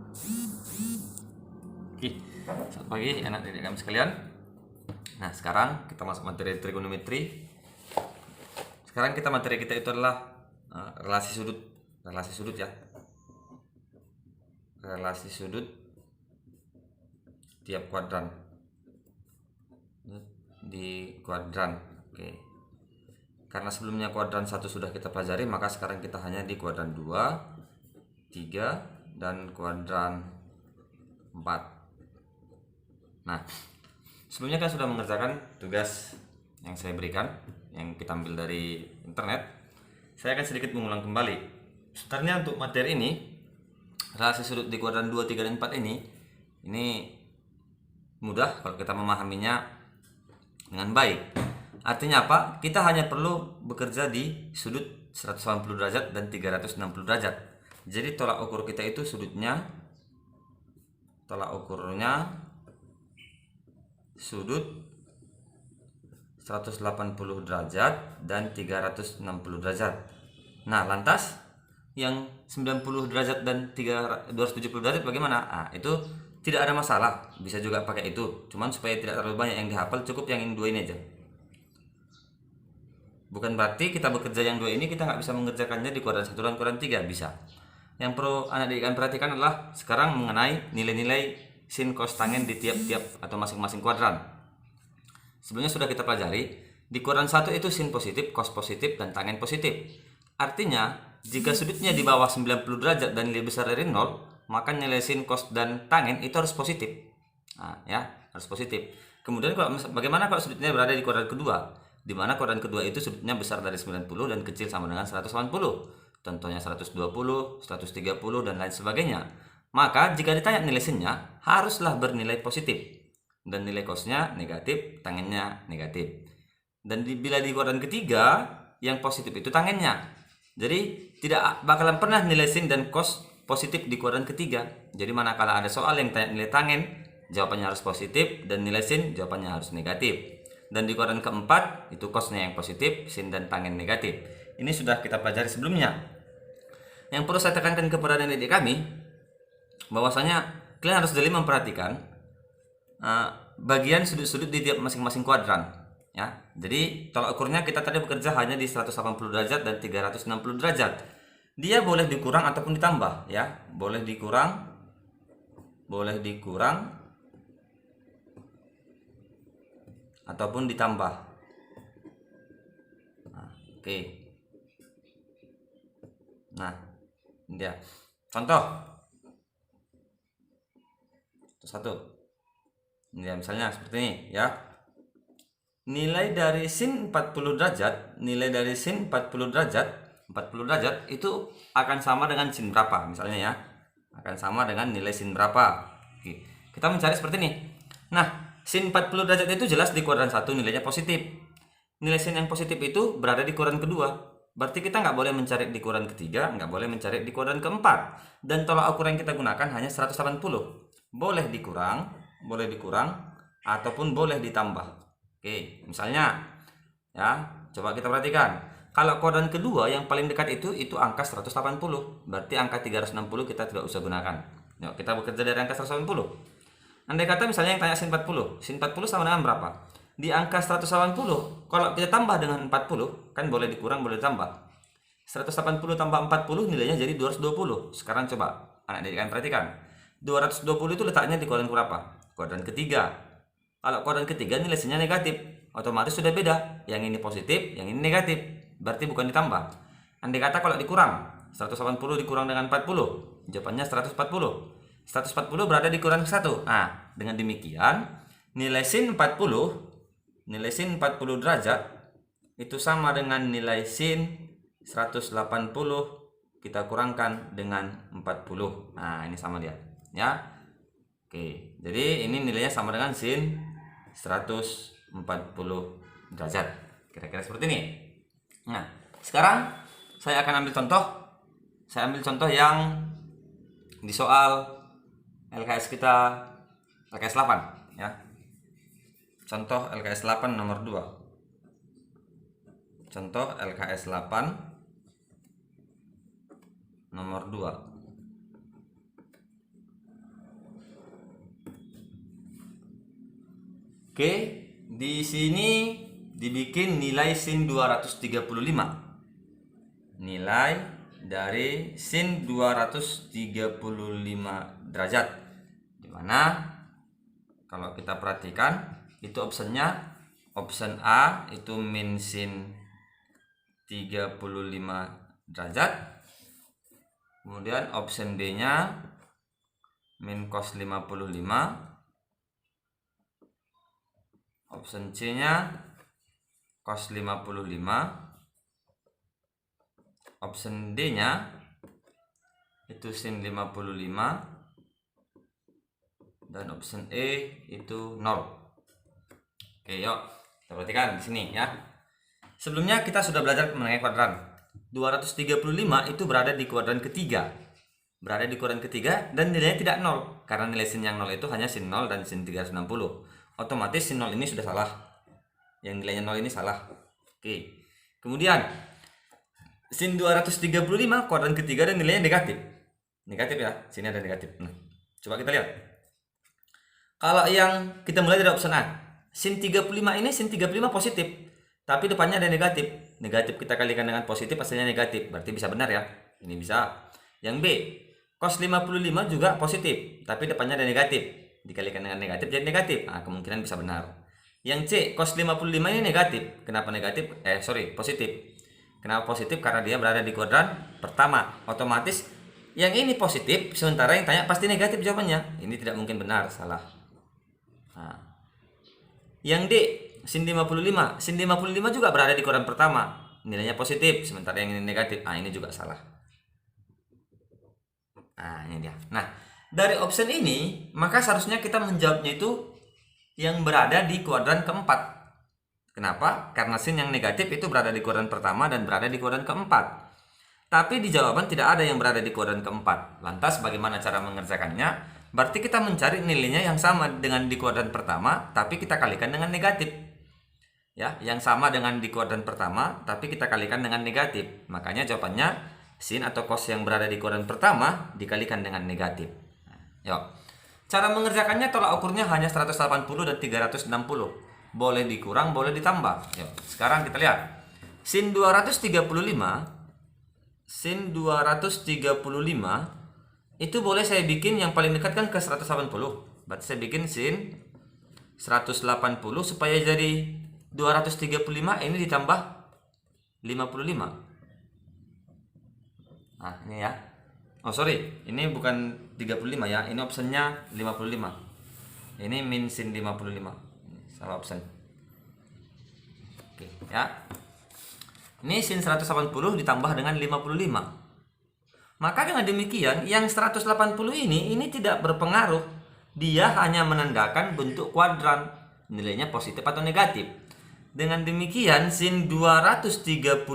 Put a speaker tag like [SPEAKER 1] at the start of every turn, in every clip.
[SPEAKER 1] Oke, selamat pagi anak didik kami sekalian. Nah, sekarang kita masuk materi trigonometri. Sekarang materi kita itu adalah relasi sudut. Relasi sudut ya. Relasi sudut tiap kuadran. Di kuadran. Oke. Karena sebelumnya kuadran 1 sudah kita pelajari, maka sekarang kita hanya di kuadran 2, 3, dan kuadran 4. Nah, sebelumnya kan sudah mengerjakan tugas yang saya berikan, yang kita ambil dari internet. Saya akan sedikit mengulang kembali. Sebenarnya untuk materi ini, relasi sudut di kuadran 2, 3, dan 4 ini mudah kalau kita memahaminya dengan baik. Artinya apa? Kita hanya perlu bekerja di sudut 180 derajat dan 360 derajat. Jadi tolak ukur kita itu tolak ukurnya sudut 180 derajat dan 360 derajat. Nah, lantas yang 90 derajat dan 270 derajat bagaimana? Itu tidak ada masalah, bisa juga pakai itu. Cuman supaya tidak terlalu banyak yang dihafal, cukup yang dua ini aja. Bukan berarti kita bekerja yang dua ini kita nggak bisa mengerjakannya di kuadran 1 dan kuadran 3, bisa. Yang perlu anak didik perhatikan adalah sekarang mengenai nilai-nilai sin, cos, tangen di tiap-tiap atau masing-masing kuadran. Sebelumnya sudah kita pelajari, di kuadran 1 itu sin positif, cos positif, dan tangen positif. Artinya, jika sudutnya di bawah 90 derajat dan lebih besar dari 0, maka nilai sin, cos, dan tangen itu harus positif. Harus positif. Kemudian bagaimana kalau sudutnya berada di kuadran kedua? Di mana kuadran kedua itu sudutnya besar dari 90 dan kecil sama dengan 180. Contohnya 120, 130, dan lain sebagainya. Maka jika ditanya nilai sinnya, haruslah bernilai positif. Dan nilai cosnya negatif, tangennya negatif. Dan bila di kuadran ketiga, yang positif itu tangennya. Jadi tidak bakalan pernah nilai sin dan cos positif di kuadran ketiga. Jadi manakala ada soal yang tanya nilai tangen, jawabannya harus positif, dan nilai sin jawabannya harus negatif. Dan di kuadran keempat, itu cosnya yang positif, sin dan tangen negatif. Ini sudah kita pelajari sebelumnya. Yang perlu saya tekankan kepada adik kami, bahwasanya kalian harus jeli memperhatikan bagian sudut-sudut di tiap masing-masing kuadran. Ya, jadi tolak ukurnya kita tadi bekerja hanya di 180 derajat dan 360 derajat. Dia boleh dikurang ataupun ditambah, ya. Boleh dikurang ataupun ditambah. Oke. Nah, ini dia. Contoh. Satu. Ini dia, misalnya seperti ini, ya. Nilai dari sin 40 derajat, 40 derajat itu akan sama dengan sin berapa, misalnya ya. Akan sama dengan nilai sin berapa. Oke. Kita mencari seperti ini. Nah, sin 40 derajat itu jelas di kuadran 1 nilainya positif. Nilai sin yang positif itu berada di kuadran kedua. Berarti kita nggak boleh mencari di kuadran ketiga, nggak boleh mencari di kuadran keempat. Dan tolak ukur yang kita gunakan hanya 180. Boleh dikurang, ataupun boleh ditambah. Oke, misalnya ya, coba kita perhatikan. Kalau kuadran kedua yang paling dekat itu angka 180. Berarti angka 360 kita tidak usah gunakan. Yuk, kita bekerja dari angka 180. Andai kata misalnya yang tanya sin 40. Sin 40 sama dengan berapa? Di angka 180, kalau kita tambah dengan 40, kan boleh dikurang, boleh ditambah. 180 tambah 40 nilainya jadi 220. Sekarang coba anak didik kalian perhatikan. 220 itu letaknya di kuadran berapa? Kuadran ketiga. Kalau kuadran ketiga nilai sinnya negatif, otomatis sudah beda. Yang ini positif, yang ini negatif. Berarti bukan ditambah. Andai kata kalau dikurang, 180 dikurang dengan 40, jawabannya 140. 140 berada di kuadran ke-1. Nah, dengan demikian nilai sin 40 derajat itu sama dengan nilai sin 180 kita kurangkan dengan 40. Nah, ini sama dia, ya. Oke, jadi ini nilainya sama dengan sin 140 derajat. Kira-kira seperti ini. Nah, sekarang saya akan ambil contoh. Saya ambil contoh yang di soal LKS kita, LKS 8, ya. Contoh LKS 8 nomor 2. Contoh LKS 8 nomor 2. Oke, di sini dibikin nilai sin 235. Nilai dari sin 235 derajat. Dimana kalau kita perhatikan itu optionnya, option A itu min sin 35 derajat. Kemudian option B nya min cos 55. Option C nya cos 55. Option D nya itu sin 55. Dan option E itu 0. Oke, yuk kita perhatikan di sini ya. Sebelumnya kita sudah belajar mengenai kuadran. 235 itu berada di kuadran ketiga. Berada di kuadran ketiga dan nilainya tidak 0. Karena nilai sin yang 0 itu hanya sin 0 dan sin 360. Otomatis sin 0 ini sudah salah. Yang nilainya 0 ini salah. Oke. Kemudian sin 235 kuadran ketiga dan nilainya negatif. Negatif ya. Sini ada negatif. Nah, coba kita lihat. Kalau yang kita mulai dari option A. Sin 35 ini sin 35 positif. Tapi depannya ada negatif. Negatif kita kalikan dengan positif hasilnya negatif. Berarti bisa benar ya. Ini bisa. Yang B. Cos 55 juga positif. Tapi depannya ada negatif. Dikalikan dengan negatif jadi negatif. Nah, kemungkinan bisa benar. Yang C, cos 55 ini negatif. Kenapa negatif? Positif. Kenapa positif? Karena dia berada di kuadran pertama. Otomatis yang ini positif, sementara yang tanya pasti negatif jawabannya. Ini tidak mungkin benar, salah. Nah. Yang D, sin 55. Sin 55 juga berada di kuadran pertama. Nilainya positif, sementara yang ini negatif. Ah, ini juga salah. Nah, ini dia. Nah, dari option ini, maka seharusnya kita menjawabnya itu yang berada di kuadran keempat. Kenapa? Karena sin yang negatif itu berada di kuadran pertama dan berada di kuadran keempat. Tapi di jawaban tidak ada yang berada di kuadran keempat. Lantas bagaimana cara mengerjakannya? Berarti kita mencari nilainya yang sama dengan di kuadran pertama, tapi kita kalikan dengan negatif. Ya, yang sama dengan di kuadran pertama, tapi kita kalikan dengan negatif. Makanya jawabannya sin atau cos yang berada di kuadran pertama dikalikan dengan negatif. Yuk. Cara mengerjakannya tolak ukurnya hanya 180 dan 360. Boleh dikurang, boleh ditambah. Yuk. Sekarang kita lihat. Sin 235 itu boleh saya bikin yang paling dekat kan ke 180. Berarti saya bikin sin 180 supaya jadi 235 ini ditambah 55. Nah, ini ya. Ini bukan 35 ya. Ini optionnya 55. Ini min sin 55. Salah option. Oke, ya. Ini sin 180 ditambah dengan 55. Maka dengan demikian, yang 180 ini tidak berpengaruh. Dia hanya menandakan bentuk kuadran. Nilainya positif atau negatif. Dengan demikian, sin 235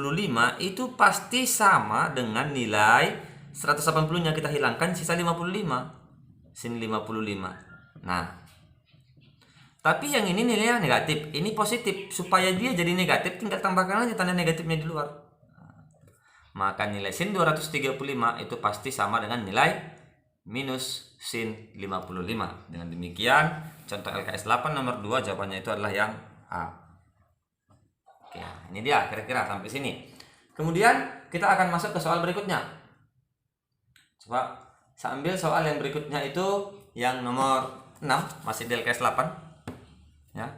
[SPEAKER 1] itu pasti sama dengan nilai 180-nya kita hilangkan, sisa 55. Sin 55. Nah, tapi yang ini nilainya negatif, ini positif. Supaya dia jadi negatif, tinggal tambahkan aja tanda negatifnya di luar. Maka nilai sin 235 itu pasti sama dengan nilai minus sin 55. Dengan demikian, contoh LKS 8 nomor 2 jawabannya itu adalah yang A. Oke, ini dia kira-kira sampai sini. Kemudian kita akan masuk ke soal berikutnya. Coba saya ambil soal yang berikutnya itu yang nomor 6, masih di LKS 8 ya.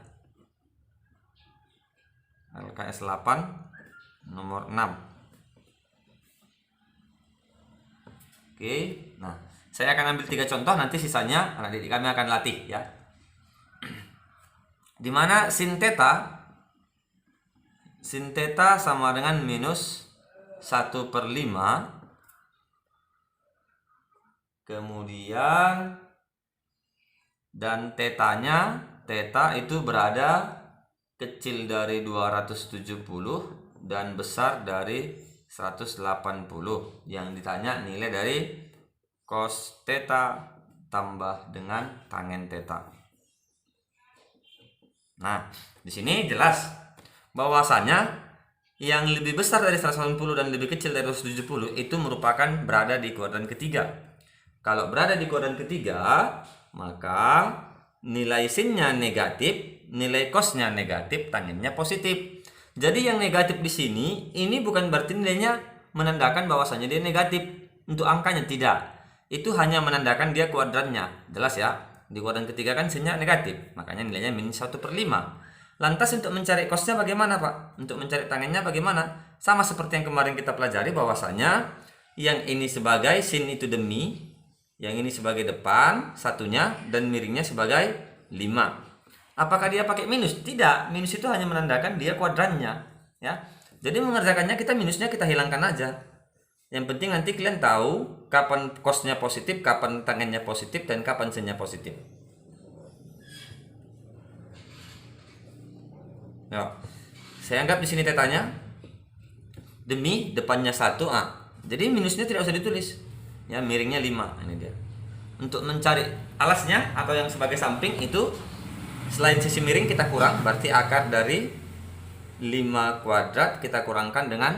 [SPEAKER 1] LKS 8 nomor 6. Oke, nah saya akan ambil 3 contoh, nanti sisanya anak didik kami akan latih ya. Dimana sin theta sama dengan minus 1/5. Kemudian dan tetanya, theta itu berada kecil dari 270 dan besar dari 180. Yang ditanya nilai dari cos theta tambah dengan tangen theta. Nah, di sini jelas bahwasanya yang lebih besar dari 180 dan lebih kecil dari 270 itu merupakan berada di kuadran ketiga. Kalau berada di kuadran ketiga, maka nilai sinnya negatif nilai cosnya negatif, tangennya positif. Jadi yang negatif di sini ini bukan berarti nilainya menandakan bahwasanya dia negatif untuk angkanya, tidak. Itu hanya menandakan dia kuadrannya. Jelas ya? Di kuadran ketiga kan sinnya negatif, makanya nilainya minus 1/5. Lantas untuk mencari cosnya bagaimana, Pak? Untuk mencari tangennya bagaimana? Sama seperti yang kemarin kita pelajari bahwasanya yang ini sebagai sin itu demi, yang ini sebagai depan satunya, dan miringnya sebagai 5. Apakah dia pakai minus? Tidak, minus itu hanya menandakan dia kuadrannya, ya. Jadi mengerjakannya kita minusnya kita hilangkan aja. Yang penting nanti kalian tahu kapan cosnya positif, kapan tangennya positif, dan kapan sinnya positif. Ya. Saya anggap di sini tetanya demi depannya 1 Jadi minusnya tidak usah ditulis. Ya, miringnya 5. Ini dia. Untuk mencari alasnya atau yang sebagai samping itu selain sisi miring kita kurang, berarti akar dari 5 kuadrat kita kurangkan dengan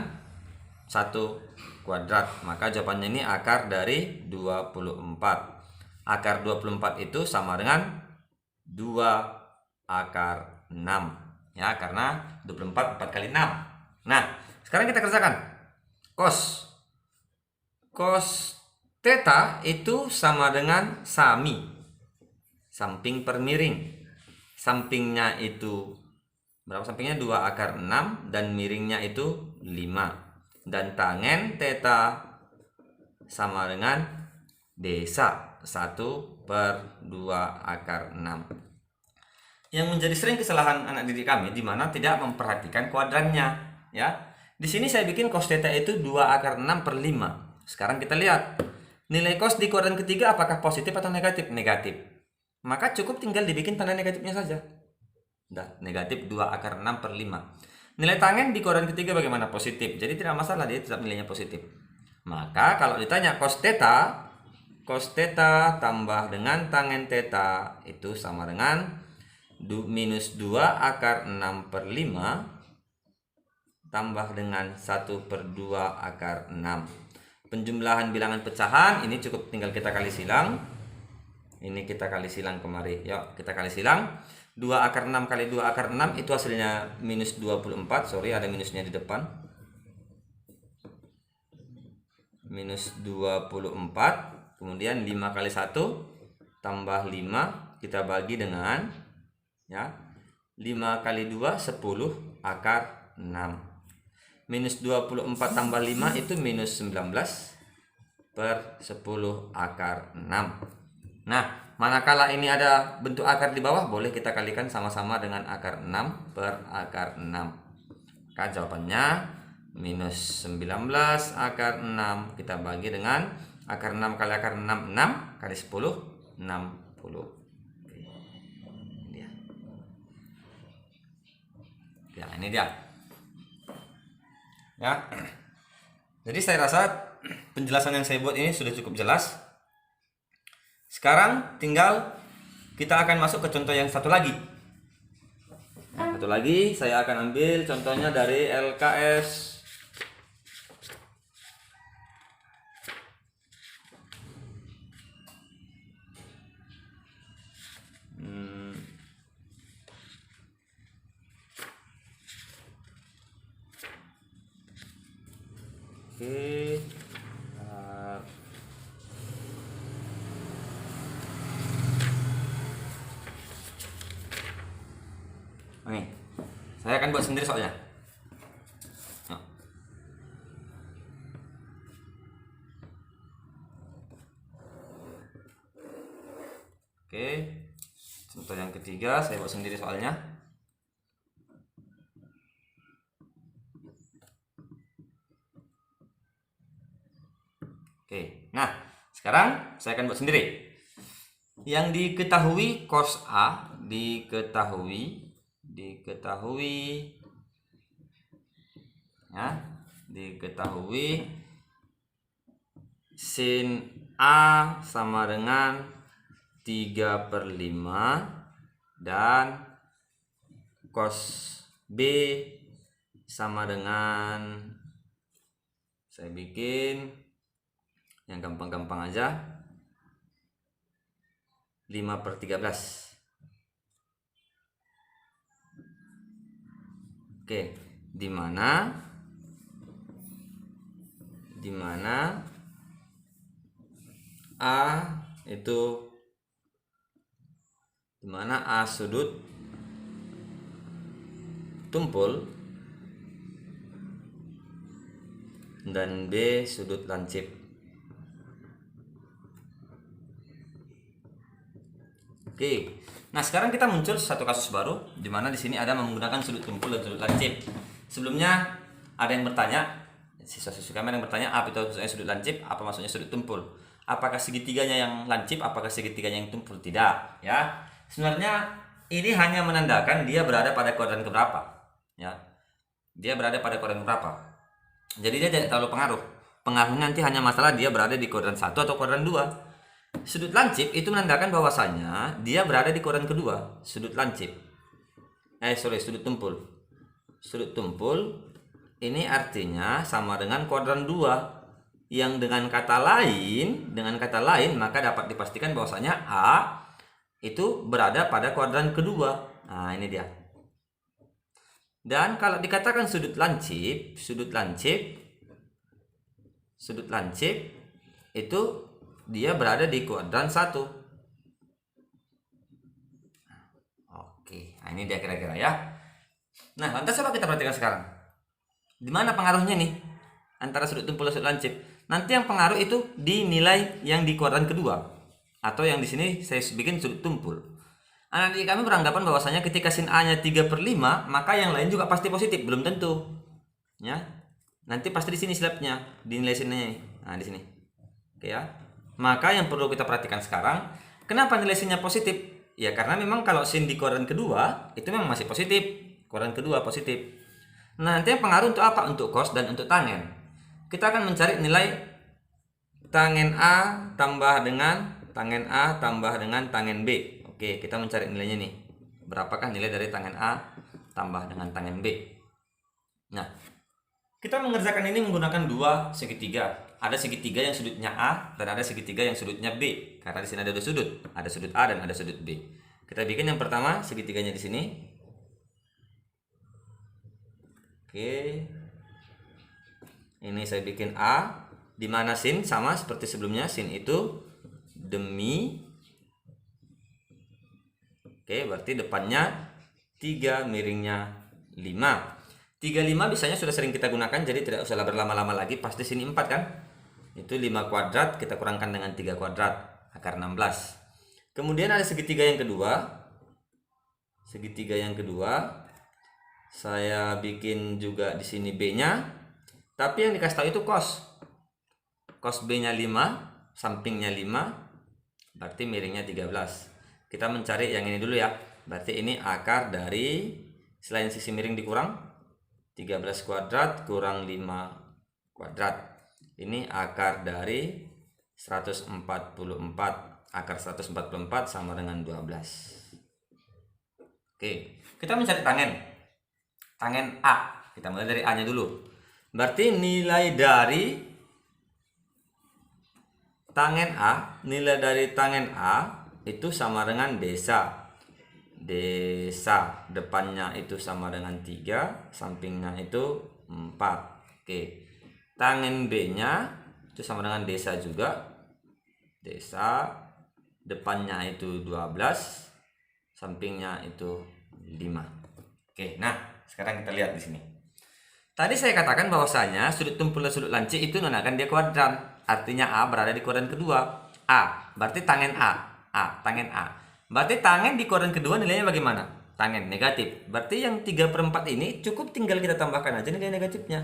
[SPEAKER 1] 1 kuadrat. Maka jawabannya ini akar dari 24. Akar 24 itu sama dengan 2 akar 6. Ya, karena 24 4 kali 6. Nah, sekarang kita kerjakan. Cos theta itu sama dengan sami, samping per miring. Sampingnya itu berapa? Sampingnya 2 akar 6 dan miringnya itu 5. Dan tangen theta sama dengan desa 1/2 akar 6. Yang menjadi sering kesalahan anak didik kami di mana tidak memperhatikan kuadrannya, ya. Di sini saya bikin cos theta itu 2 akar 6/5. Sekarang kita lihat nilai cos di kuadran ketiga apakah positif atau negatif? Negatif. Maka cukup tinggal dibikin tanda negatifnya saja. Udah, negatif 2 akar 6/5. Nilai tangen di kuadran ketiga bagaimana? Positif. Jadi tidak masalah, dia tetap nilainya positif. Maka kalau ditanya cos theta tambah dengan tangen theta itu sama dengan minus 2 akar 6/5 tambah dengan 1/2 akar 6. Penjumlahan bilangan pecahan ini cukup tinggal kita kali silang. Ini kita kali silang kemari. Yuk, kita kali silang. 2 akar 6 kali 2 akar 6 itu hasilnya minus 24. Sorry, ada minusnya di depan. Minus 24. Kemudian 5 kali 1 tambah 5 kita bagi dengan, ya, 5 kali 2 10 akar 6. Minus 24 tambah 5 itu minus 19/10 akar 6. Nah, manakala ini ada bentuk akar di bawah, boleh kita kalikan sama-sama dengan akar 6/akar 6. Maka jawabannya minus 19 akar 6 kita bagi dengan akar 6 kali akar 6, 6 kali 10, 60. Ya, ini dia. Ya. Jadi saya rasa penjelasan yang saya buat ini sudah cukup jelas. Sekarang tinggal kita akan masuk ke contoh yang satu lagi. Satu lagi saya akan ambil contohnya dari LKS. Oke. Oke. Saya akan buat sendiri soalnya. Nah. Oke. Contoh yang ketiga saya buat sendiri soalnya. Oke. Nah, sekarang saya akan buat sendiri. Yang diketahui cos A diketahui sin A sama dengan 3/5 dan cos B sama dengan, saya bikin yang gampang-gampang aja, 5/13. Oke, di mana A itu A sudut tumpul dan B sudut lancip. Oke. Nah, sekarang kita muncul satu kasus baru di mana di sini ada menggunakan sudut tumpul dan sudut lancip. Sebelumnya ada yang bertanya, siswa-siswi kami yang bertanya, apa itu maksudnya sudut lancip, apa maksudnya sudut tumpul? Apakah segitiganya yang lancip, apakah segitiganya yang tumpul? Tidak, ya. Sebenarnya ini hanya menandakan dia berada pada kuadran keberapa, ya. Dia berada pada kuadran keberapa. Jadi dia tidak terlalu pengaruh. Pengaruhnya nanti hanya masalah dia berada di kuadran 1 atau kuadran 2. Sudut lancip itu menandakan bahwasanya dia berada di kuadran kedua. Sudut lancip. Sudut tumpul. Sudut tumpul ini artinya sama dengan kuadran 2. Yang dengan kata lain maka dapat dipastikan bahwasanya A itu berada pada kuadran kedua. Nah, ini dia. Dan kalau dikatakan sudut lancip itu dia berada di kuadran 1. Oke, nah ini dia kira-kira ya. Nah, lantas coba kita perhatikan sekarang. Di mana pengaruhnya nih antara sudut tumpul dan sudut lancip? Nanti yang pengaruh itu di nilai yang di kuadran kedua, atau yang di sini saya bikin sudut tumpul. Anak-anak kami beranggapan bahwasanya ketika sin A-nya 3/5, maka yang lain juga pasti positif, belum tentu. Ya. Nanti pasti di sini slabnya, di nilai sinnya. Nah, di sini. Oke ya. Maka yang perlu kita perhatikan sekarang, kenapa nilai sinnya positif? Ya karena memang kalau sin di kuadran kedua itu memang masih positif, kuadran kedua positif. Nah, nanti yang pengaruh untuk apa? Untuk cos dan untuk tangen. Kita akan mencari nilai tangen A tambah dengan tangen B. Oke, kita mencari nilainya nih. Berapakah nilai dari tangen A tambah dengan tangen B? Nah, kita mengerjakan ini menggunakan dua segitiga. Ada segitiga yang sudutnya A dan ada segitiga yang sudutnya B. Karena di sini ada dua sudut, ada sudut A dan ada sudut B. Kita bikin yang pertama segitiganya di sini. Oke. Ini saya bikin A, di mana sin sama seperti sebelumnya, sin itu demi. Oke, berarti depannya 3, miringnya 5. 35 biasanya sudah sering kita gunakan, jadi tidak usah berlama-lama lagi. Pasti sini 4 kan? Itu 5 kuadrat, kita kurangkan dengan 3 kuadrat, akar 16. Kemudian ada segitiga yang kedua. Saya bikin juga di sini B-nya. Tapi yang dikasih tahu itu cos. Cos B-nya 5, sampingnya 5, berarti miringnya 13. Kita mencari yang ini dulu ya. Berarti ini akar dari, selain sisi miring dikurang, 13 kuadrat kurang 5 kuadrat. Ini akar dari 144. Akar 144 sama dengan 12. Oke, kita mencari tangen. Tangen A. Kita mulai dari A-nya dulu. Berarti nilai dari tangen A itu sama dengan desa. Depannya itu sama dengan 3, sampingnya itu 4. Oke. Tangen B-nya itu sama dengan desa juga. Desa, depannya itu 12, sampingnya itu 5. Oke, nah sekarang kita lihat di sini. Tadi saya katakan bahwasanya sudut tumpul dan sudut lancip itu menandakan dia kuadran. Artinya A berada di kuadran kedua. A, berarti tangen tangen A. Berarti tangen di kuadran kedua nilainya bagaimana? Tangen negatif. Berarti yang 3/4 ini cukup tinggal kita tambahkan aja nilai negatifnya.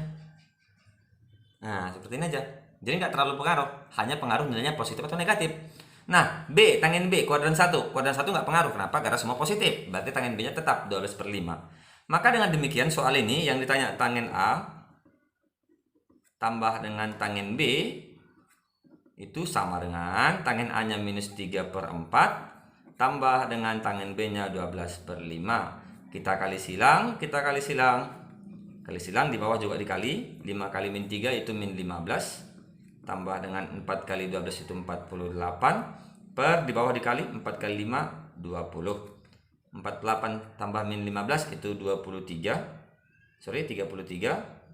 [SPEAKER 1] Nah, seperti ini aja. Jadi nggak terlalu pengaruh, hanya pengaruh nilainya positif atau negatif. Nah, B, tangen B, kuadran 1. Kuadran 1 nggak pengaruh, kenapa? Karena semua positif. Berarti tangen B-nya tetap 12/5. Maka dengan demikian soal ini yang ditanya tangen A tambah dengan tangen B itu sama dengan tangen A-nya minus 3/4 tambah dengan tangen B-nya 12/5. Kita kali silang. Kali silang di bawah juga dikali. 5 kali min 3 itu min 15. Tambah dengan 4 kali 12 itu 48. Per di bawah dikali 4 kali 5 20. 48 tambah min 15 itu 23.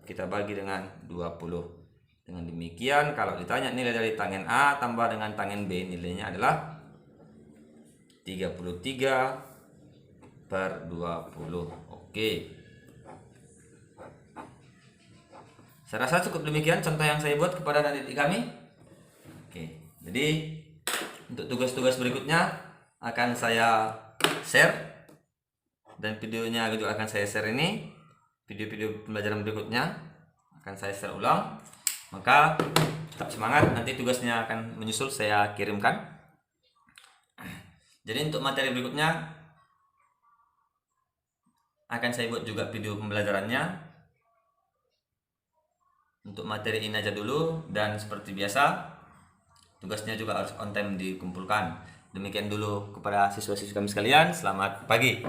[SPEAKER 1] kita bagi dengan 20. Dengan demikian kalau ditanya nilai dari tangen A tambah dengan tangen B, nilainya adalah 33/20. Oke. Saya rasa cukup demikian contoh yang saya buat kepada adik-adik kami. Oke. Jadi untuk tugas-tugas berikutnya akan saya share, dan videonya juga akan saya share ini. Video-video pembelajaran berikutnya akan saya share ulang. Maka tetap semangat, nanti tugasnya akan menyusul saya kirimkan. Jadi untuk materi berikutnya akan saya buat juga video pembelajarannya. Untuk materi ini aja dulu, dan seperti biasa tugasnya juga harus on time dikumpulkan. Demikian dulu kepada siswa-siswa kami sekalian, selamat pagi.